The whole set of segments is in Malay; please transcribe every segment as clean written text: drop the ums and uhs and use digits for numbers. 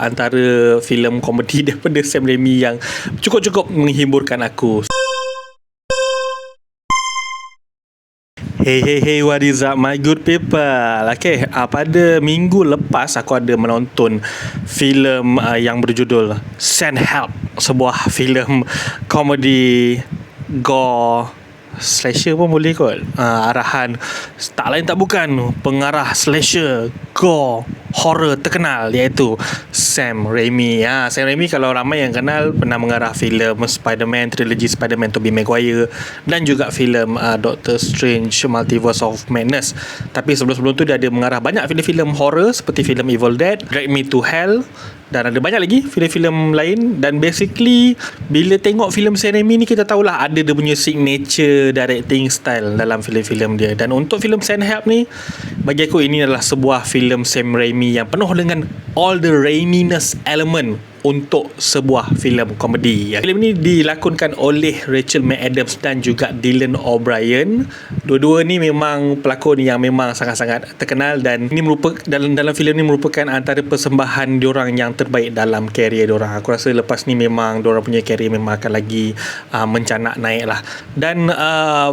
antara filem komedi daripada Sam Raimi yang cukup-cukup menghiburkan aku. Hey, what is up my good people? Okay, pada minggu lepas aku ada menonton filem yang berjudul Send Help, sebuah filem komedi gore slasher pun boleh kot. Arahan tak lain tak bukan pengarah slasher gore horror terkenal, iaitu Sam Raimi. Sam Raimi, kalau ramai yang kenal, pernah mengarah filem Spider-Man, trilogi Spider-Man Tobey Maguire, dan juga filem Doctor Strange Multiverse of Madness. Tapi sebelum-sebelum tu dia ada mengarah banyak filem-filem horror seperti filem Evil Dead, Drag Me to Hell, dan ada banyak lagi filem-filem lain. Dan basically bila tengok filem Sam Raimi ni, kita tahulah ada dia punya signature directing style dalam filem-filem dia. Dan untuk filem Send Help ni, bagi aku ini adalah sebuah filem Sam Raimi yang penuh dengan all the Raimi-ness element untuk sebuah filem komedi. Filem ini dilakonkan oleh Rachel McAdams dan juga Dylan O'Brien. Dua-dua ni memang pelakon yang memang sangat-sangat terkenal, dan ini merupakan dalam filem ni merupakan antara persembahan diorang yang terbaik dalam karier diorang. Aku rasa lepas ni memang diorang punya karier memang akan lagi mencanak naik lah. Dan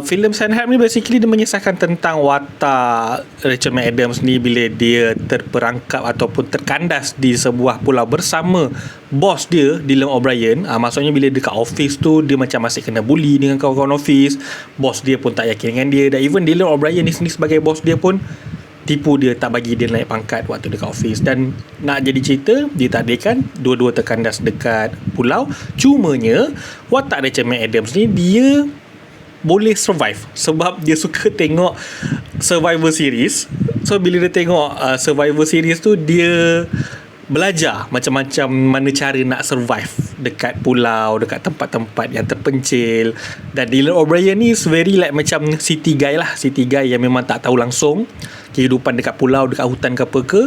filem Send Help ni basically dia mengisahkan tentang watak Rachel McAdams ni bila dia terperangkap ataupun terkandas di sebuah pulau bersama bos dia, Dylan O'Brien. Maksudnya bila dekat office tu, dia macam masih kena bully dengan kawan-kawan office. Bos dia pun tak yakin dengan dia, dan even Dylan O'Brien ni sendiri sebagai bos dia pun tipu dia, tak bagi dia naik pangkat waktu dekat office. Dan nak jadi cerita, ditakdirkan dua-dua terkandas dekat pulau. Cumanya watak Rachel McAdams ni, dia boleh survive sebab dia suka tengok Survivor series. So bila dia tengok Survivor series tu, dia belajar macam-macam mana cara nak survive dekat pulau, dekat tempat-tempat yang terpencil. Dan Dylan O'Brien ni is very like macam city guy lah, city guy yang memang tak tahu langsung kehidupan dekat pulau, dekat hutan ke apa ke.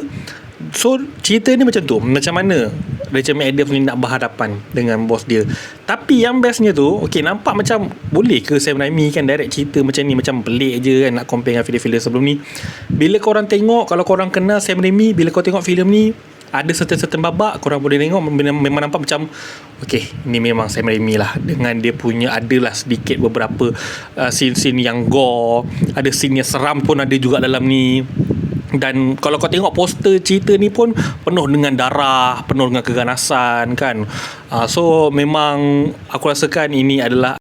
So cerita ni macam tu, macam mana Rachel McAdams ni nak berhadapan dengan bos dia. Tapi yang bestnya tu, okay, nampak macam boleh ke Sam Raimi kan direct cerita macam ni, macam pelik je kan nak compare dengan filem-filem sebelum ni. Bila korang tengok, kalau korang kenal Sam Raimi, bila kau tengok filem ni, ada certain babak korang boleh tengok memang nampak macam okay, ni memang Sam Raimi lah, dengan dia punya adalah sedikit beberapa scene-scene yang gore, ada scene yang seram pun ada juga dalam ni. Dan kalau kau tengok poster cerita ni pun penuh dengan darah, penuh dengan keganasan kan. So memang aku rasakan ini adalah